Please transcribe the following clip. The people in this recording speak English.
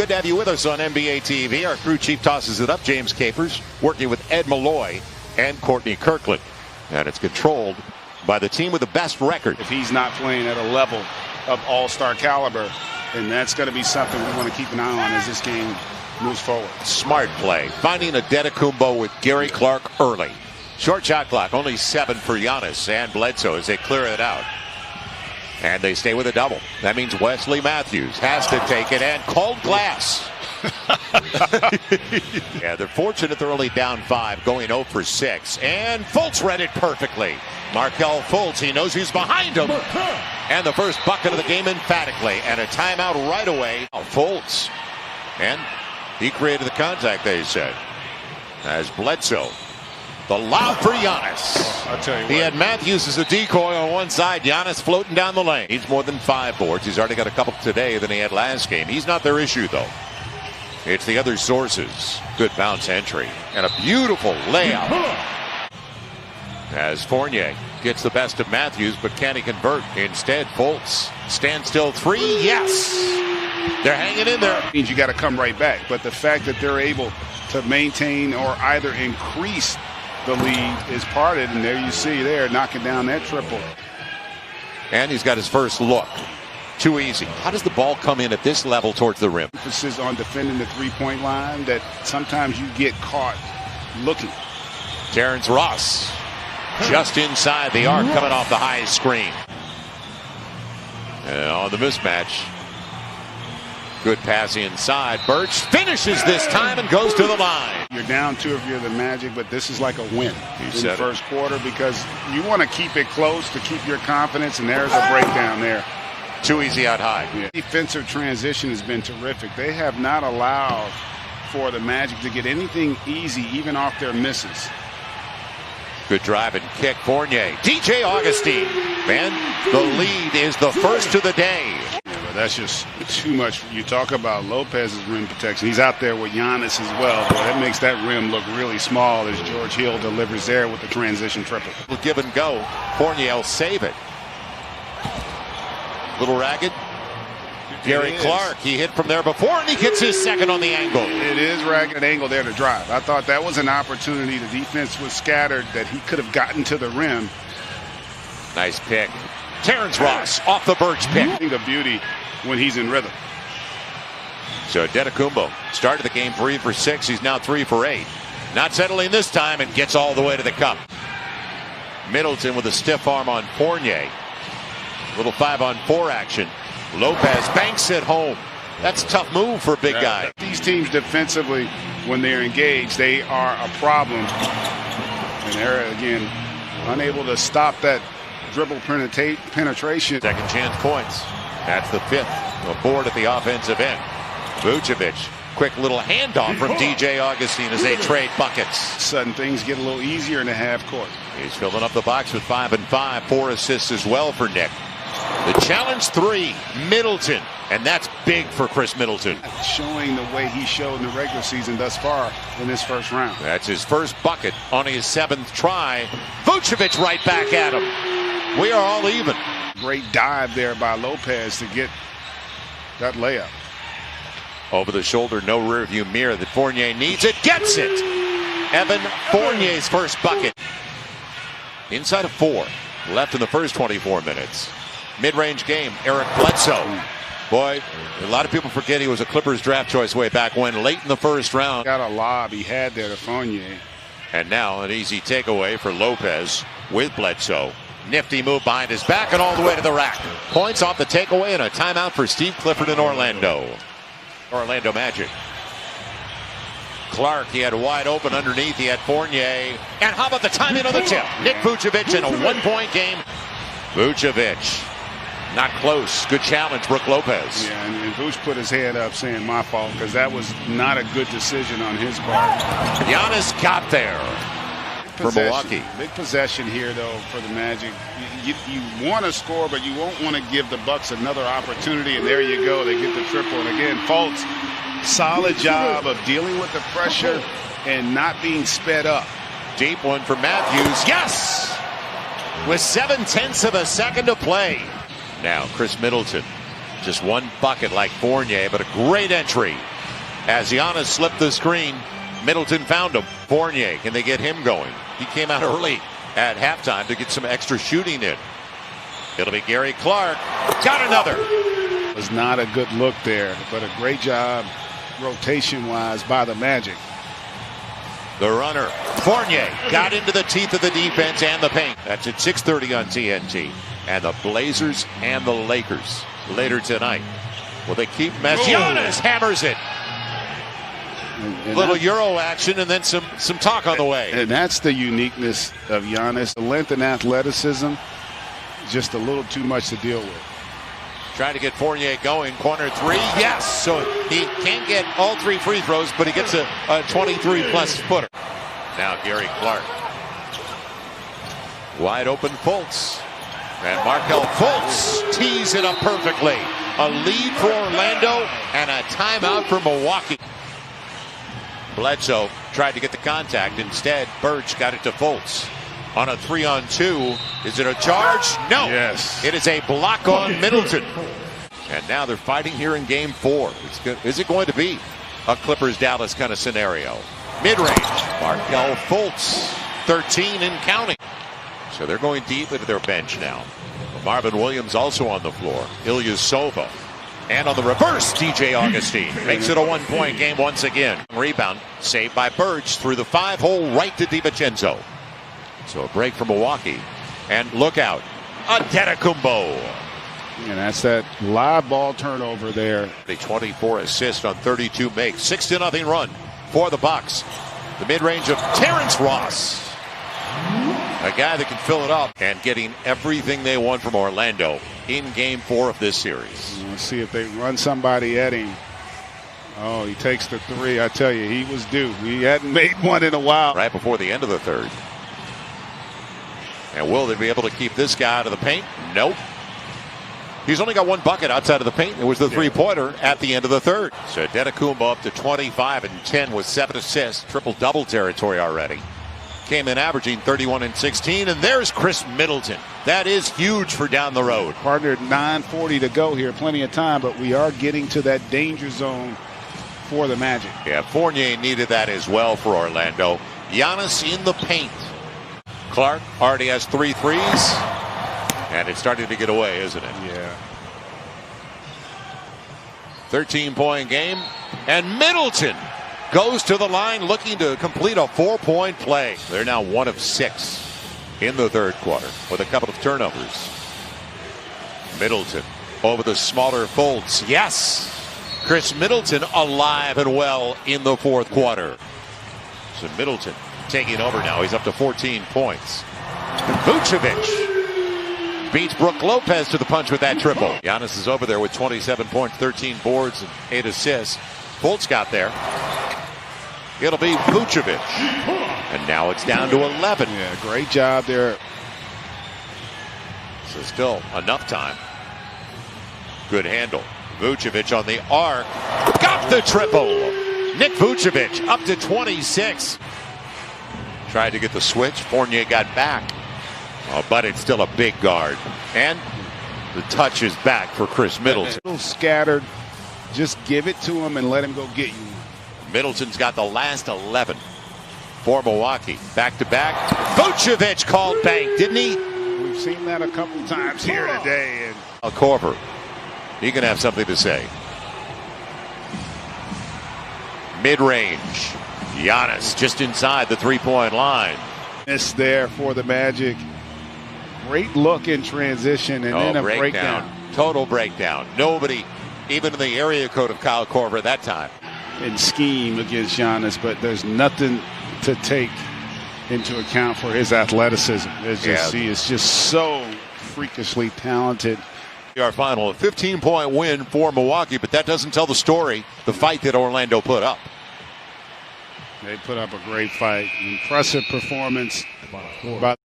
Good to have you with us on NBA TV. Our crew chief tosses it up, James Capers, working with Ed Malloy and Courtney Kirkland. And it's controlled by the team with the best record. If he's not playing at a level of all-star caliber, then that's going to be something we want to keep an eye on as this game moves forward. Smart play, finding a Antetokounmpo with Gary Clark early. Short shot clock, only 7 for Giannis and Bledsoe as they clear it out. And they stay with a double. That means Wesley Matthews has to take it and called glass. Yeah, they're fortunate they're only down 5, going 0 for 6. And Fultz read it perfectly. Markelle Fultz, he knows who's behind him. And the first bucket of the game emphatically. And a timeout right away. Fultz. And he created the contact, they said. As Bledsoe. The lob for Giannis. I'll tell you He what. had Matthews as a decoy on one side. Giannis floating down the lane. He's more than 5 boards. He's already got a couple today than he had last game. He's not their issue, though. It's the other sources. Good bounce entry. And a beautiful layup. As Fournier gets the best of Matthews, but can he convert? Instead, Fultz. Standstill 3. Yes. They're hanging in there. Means you got to come right back. But the fact that they're able to maintain or either increase the lead is part of it, and there you see there knocking down that triple. And he's got his first look. Too easy. How does the ball come in at this level towards the rim? Emphasis on defending the three-point line that sometimes you get caught looking. Terrence Ross just inside the arc coming off the high screen. And on the mismatch. Good pass inside. Birch finishes this time and goes to the line. You're down 2 if you're the Magic, but this is like a win in the first quarter because you want to keep it close to keep your confidence, and there's a breakdown there. Too easy out high. Yeah. Defensive transition has been terrific. They have not allowed for the Magic to get anything easy, even off their misses. Good drive and kick. Fournier. DJ Augustine. And the lead is the first of the day. That's just too much. You talk about Lopez's rim protection. He's out there with Giannis as well. Boy, that makes that rim look really small as George Hill delivers there with the transition triple. Give and go. Fournier will save it. Little ragged. Gary Clark, he hit from there before, and he gets his second on the angle. It is ragged angle there to drive. I thought that was an opportunity. The defense was scattered that he could have gotten to the rim. Nice pick. Terrence Ross off the Birch pick. The beauty when he's in rhythm. So Antetokounmpo started the game 3 for 6. He's now 3 for 8. Not settling this time and gets all the way to the cup. Middleton with a stiff arm on Fournier. Little 5-on-4 action. Lopez banks it home. That's a tough move for a big guy. These teams defensively, when they're engaged, they are a problem. And they're, again, unable to stop that dribble penetration. Second chance points. That's the 5th. A board at the offensive end. Vucevic, quick little handoff from DJ Augustine as they trade buckets. Sudden things get a little easier in the half court. He's filling up the box with 5 and 5. 4 assists as well for Nick. The challenge 3, Middleton. And that's big for Chris Middleton. Showing the way he showed in the regular season thus far in this first round. That's his first bucket on his 7th try. Vucevic right back at him. We are all even. Great dive there by Lopez to get that layup. Over the shoulder, no rear view mirror that Fournier needs. It gets it. Evan Fournier's first bucket. Inside of 4. Left in the first 24 minutes. Mid-range game, Eric Bledsoe. Boy, a lot of people forget he was a Clippers draft choice way back when, late in the first round. Got a lob he had there to Fournier. And now an easy takeaway for Lopez with Bledsoe. Nifty move behind his back and all the way to the rack. Points off the takeaway and a timeout for Steve Clifford in Orlando. Orlando Magic. Clark, he had wide open underneath. He had Fournier. And how about the timing of the tip? Nick Vucevic in a 1-point game. Vucevic. Not close. Good challenge, Brook Lopez. Yeah, and Vuce put his hand up saying my fault because that was not a good decision on his part. Giannis got there for Melwuaki. Big possession here, though, for the Magic. You want to score, but you won't want to give the Bucks another opportunity, and there you go. They get the triple. And again, Fultz, solid job of dealing with the pressure and not being sped up. Deep one for Matthews. Yes! With 0.7 of a second to play. Now Chris Middleton Just one bucket like Fournier, but a great entry. As Giannis slipped the screen, Middleton found him. Fournier, can they get him going? He came out early at halftime to get some extra shooting in. It'll be Gary Clark. Got another. It was not a good look there, but a great job rotation-wise by the Magic. The runner, Fournier, got into the teeth of the defense and the paint. That's at 6:30 on TNT. And the Blazers and the Lakers later tonight. Will they keep Messi? Giannis hammers it. And little Euro action and then some talk on the way. And that's the uniqueness of Giannis. The length and athleticism, just a little too much to deal with. Trying to get Fournier going. Corner three. Yes. So he can't get all three free throws, but he gets a 23-plus footer. Now Gary Clark. Wide open Fultz. And Markelle Fultz tees it up perfectly. A lead for Orlando and a timeout for Milwaukee. Bledsoe tried to get the contact. Instead, Birch got it to Fultz. On a 3-on-2. Is it a charge? No. Yes. It is a block on Middleton. And now they're fighting here in game 4. Is it going to be a Clippers-Dallas kind of scenario? Mid-range. Markelle Fultz, 13 and counting. So they're going deep into their bench now. Marvin Williams also on the floor. Ilyasova. And on the reverse, DJ Augustine makes it a one-point game once again. Rebound saved by Birch through the 5-hole right to DiVincenzo. So a break for Milwaukee. And look out, Antetokounmpo. And that's that live ball turnover there. A 24 assist on 32 makes. 6-0 run for the Bucks. The mid-range of Terrence Ross. A guy that can fill it up and getting everything they want from Orlando in game 4 of this series. Let's see if they run somebody at him. Oh, he takes the 3. I tell you, he was due. He hadn't made one in a while. Right before the end of the third. And will they be able to keep this guy out of the paint? Nope. He's only got one bucket outside of the paint. It was the three-pointer at the end of the third. So Antetokounmpo up to 25 and 10 with 7 assists. Triple-double territory already. Came in averaging 31 and 16. And there's Chris Middleton. That is huge for down the road. Partner, 9:40 to go here. Plenty of time, but we are getting to that danger zone for the Magic. Yeah, Fournier needed that as well for Orlando. Giannis in the paint. Clark already has 3 threes. And it's starting to get away, isn't it? Yeah. 13-point game. And Middleton goes to the line looking to complete a 4-point play. They're now 1 of 6 in the third quarter with a couple of turnovers. Middleton over the smaller Fultz. Yes. Chris Middleton alive and well in the fourth quarter. So Middleton taking over now. He's up to 14 points. Vucevic beats Brook Lopez to the punch with that triple. Giannis is over there with 27 points, 13 boards, and 8 assists. Fultz got there. It'll be Vucevic. And now it's down to 11. Yeah, great job there. So still enough time. Good handle. Vucevic on the arc. Got the triple. Nick Vucevic up to 26. Tried to get the switch. Fournier got back. Oh, but it's still a big guard. And the touch is back for Chris Middleton. A little scattered. Just give it to him and let him go get you. Middleton's got the last 11 for Milwaukee. Back-to-back. Vucevic called bank, didn't he? We've seen that a couple times here today. And Korver, he can have something to say. Mid-range. Giannis just inside the three-point line. It's there for the Magic. Great look in transition and then a breakdown. Total breakdown. Nobody, even in the area code of Kyle Korver that time. In scheme against Giannis, but there's nothing to take into account for his athleticism. He is just so freakishly talented. Our final, a 15-point win for Milwaukee, but that doesn't tell the story, the fight that Orlando put up. They put up a great fight. Impressive performance by